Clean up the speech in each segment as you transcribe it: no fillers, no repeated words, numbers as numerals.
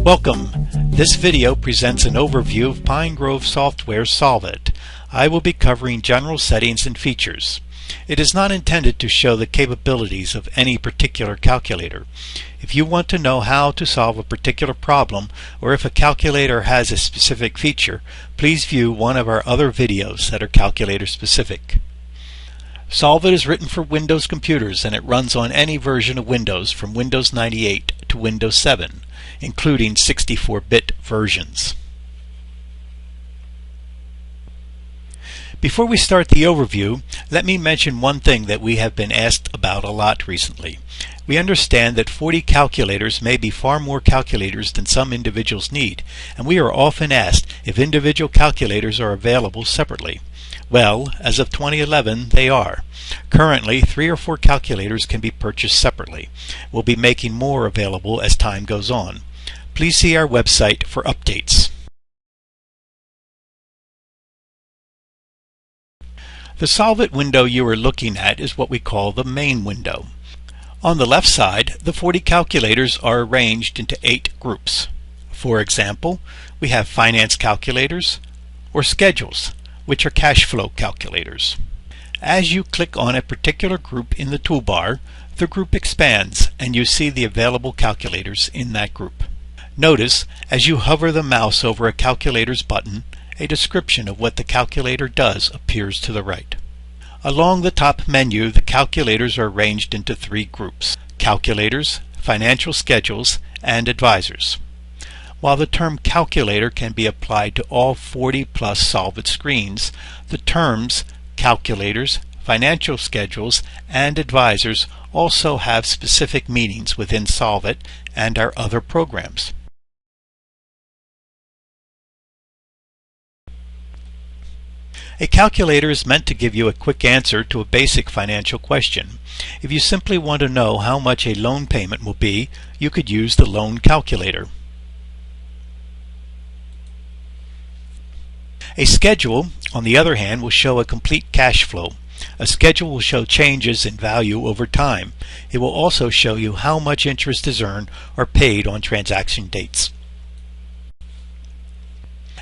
Welcome. This video presents an overview of Pine Grove Software's SolveIT. I will be covering general settings and features. It is not intended to show the capabilities of any particular calculator. If you want to know how to solve a particular problem, or if a calculator has a specific feature, please view one of our other videos that are calculator specific. SolveIT is written for Windows computers and it runs on any version of Windows from Windows 98 to Windows 7, including 64-bit versions. Before we start the overview, let me mention one thing that we have been asked about a lot recently. We understand that 40 calculators may be far more calculators than some individuals need, and we are often asked if individual calculators are available separately. Well, as of 2011, they are. Currently, 3 or 4 calculators can be purchased separately. We'll be making more available as time goes on. Please see our website for updates. The SolveIT window you are looking at is what we call the main window. On the left side, the 40 calculators are arranged into 8 groups. For example, we have finance calculators or schedules, which are cash flow calculators. As you click on a particular group in the toolbar, the group expands and you see the available calculators in that group. Notice, as you hover the mouse over a calculator's button, a description of what the calculator does appears to the right. Along the top menu, the calculators are arranged into 3 groups: calculators, financial schedules, and advisors. While the term calculator can be applied to all 40-plus SolveIT screens, the terms calculators, financial schedules, and advisors also have specific meanings within SolveIT and our other programs. A calculator is meant to give you a quick answer to a basic financial question. If you simply want to know how much a loan payment will be, you could use the loan calculator. A schedule, on the other hand, will show a complete cash flow. A schedule will show changes in value over time. It will also show you how much interest is earned or paid on transaction dates.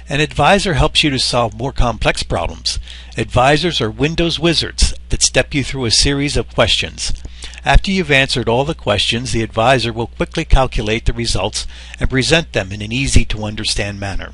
An advisor helps you to solve more complex problems. Advisors are Windows wizards that step you through a series of questions. After you've answered all the questions, the advisor will quickly calculate the results and present them in an easy-to-understand manner.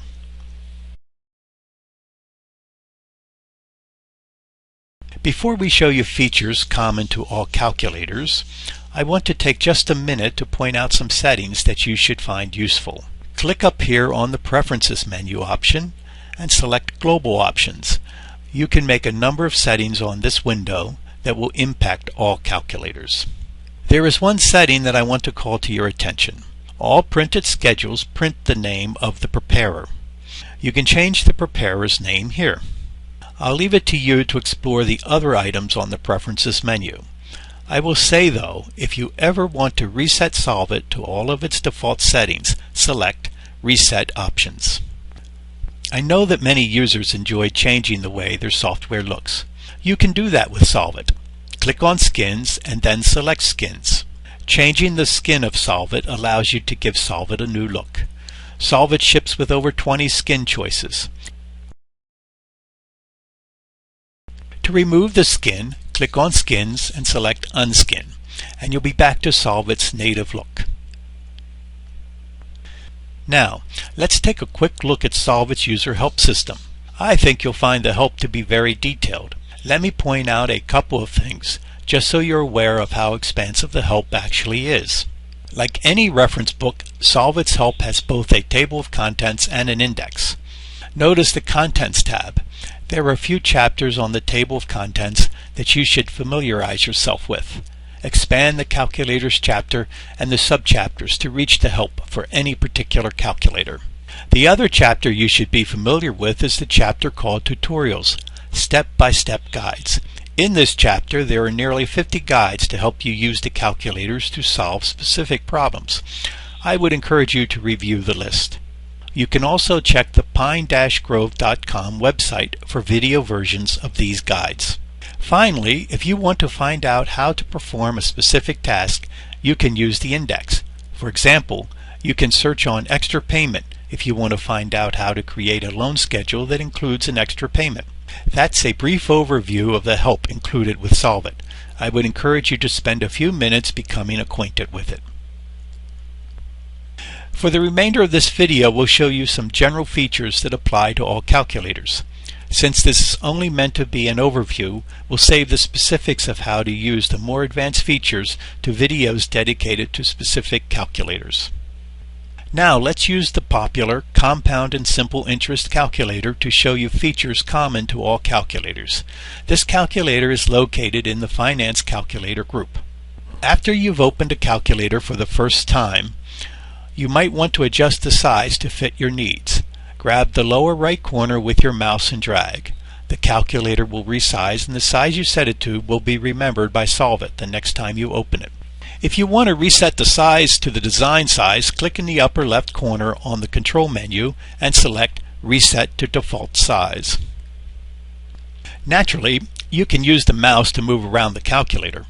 Before we show you features common to all calculators, I want to take just a minute to point out some settings that you should find useful. Click up here on the Preferences menu option and select Global Options. You can make a number of settings on this window that will impact all calculators. There is one setting that I want to call to your attention. All printed schedules print the name of the preparer. You can change the preparer's name here. I'll leave it to you to explore the other items on the Preferences menu. I will say though, if you ever want to reset SolveIT to all of its default settings, select Reset Options. I know that many users enjoy changing the way their software looks. You can do that with SolveIT. Click on Skins and then select Skins. Changing the skin of SolveIT allows you to give SolveIT a new look. SolveIT ships with over 20 skin choices. To remove the skin, click on Skins and select Unskin, and you'll be back to SolveIT's native look. Now, let's take a quick look at SolveIT's user help system. I think you'll find the help to be very detailed. Let me point out a couple of things, just so you're aware of how expansive the help actually is. Like any reference book, SolveIT's help has both a table of contents and an index. Notice the Contents tab. There are a few chapters on the table of contents that you should familiarize yourself with. Expand the Calculators chapter and the subchapters to reach the help for any particular calculator. The other chapter you should be familiar with is the chapter called Tutorials, Step-by-Step Guides. In this chapter, there are nearly 50 guides to help you use the calculators to solve specific problems. I would encourage you to review the list. You can also check the pine-grove.com website for video versions of these guides. Finally, if you want to find out how to perform a specific task, you can use the index. For example, you can search on extra payment if you want to find out how to create a loan schedule that includes an extra payment. That's a brief overview of the help included with SolveIT. I would encourage you to spend a few minutes becoming acquainted with it. For the remainder of this video, we'll show you some general features that apply to all calculators. Since this is only meant to be an overview, we'll save the specifics of how to use the more advanced features to videos dedicated to specific calculators. Now let's use the popular compound and simple interest calculator to show you features common to all calculators. This calculator is located in the Finance Calculator group. After you've opened a calculator for the first time, you might want to adjust the size to fit your needs. Grab the lower right corner with your mouse and drag. The calculator will resize, and the size you set it to will be remembered by SolveIT the next time you open it. If you want to reset the size to the design size, click in the upper left corner on the control menu and select Reset to Default Size. Naturally, you can use the mouse to move around the calculator,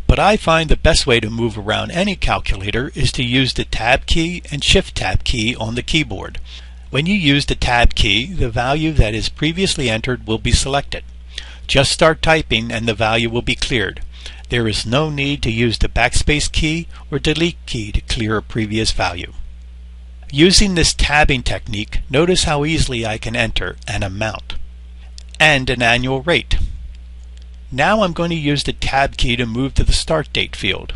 but I find the best way to move around any calculator is to use the Tab key and Shift Tab key on the keyboard. When you use the Tab key, the value that is previously entered will be selected. Just start typing and the value will be cleared. There is no need to use the backspace key or delete key to clear a previous value. Using this tabbing technique, notice how easily I can enter an amount and an annual rate. Now I'm going to use the Tab key to move to the Start Date field.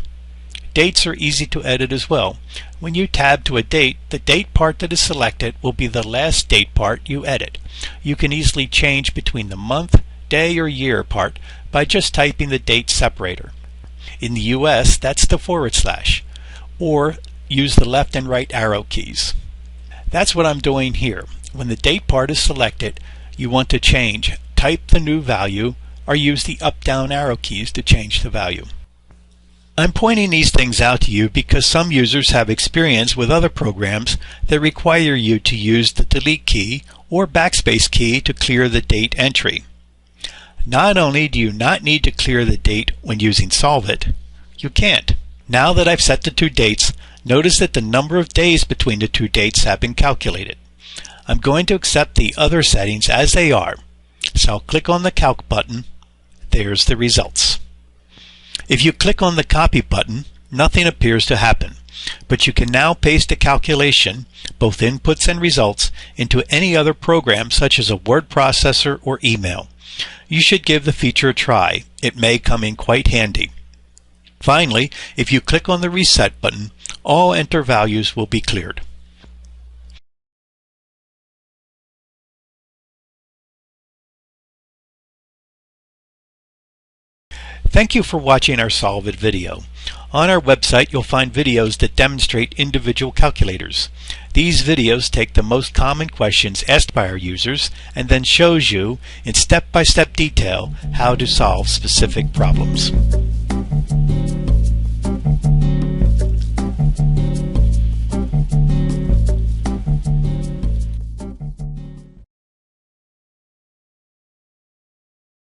Dates are easy to edit as well. When you tab to a date, the date part that is selected will be the last date part you edit. You can easily change between the month, day, or year part by just typing the date separator. In the US, that's the /, or use the left and right arrow keys. That's what I'm doing here. When the date part is selected, you want to change, type the new value, or use the up-down arrow keys to change the value. I'm pointing these things out to you because some users have experience with other programs that require you to use the delete key or backspace key to clear the date entry. Not only do you not need to clear the date when using SolveIT, you can't. Now that I've set the two dates, notice that the number of days between the two dates have been calculated. I'm going to accept the other settings as they are, so I'll click on the Calc button. There's the results. If you click on the Copy button, nothing appears to happen, but you can now paste a calculation, both inputs and results, into any other program such as a word processor or email. You should give the feature a try. It may come in quite handy. Finally, if you click on the Reset button, all enter values will be cleared. Thank you for watching our SolveIT video. On our website you'll find videos that demonstrate individual calculators. These videos take the most common questions asked by our users and then shows you in step-by-step detail how to solve specific problems.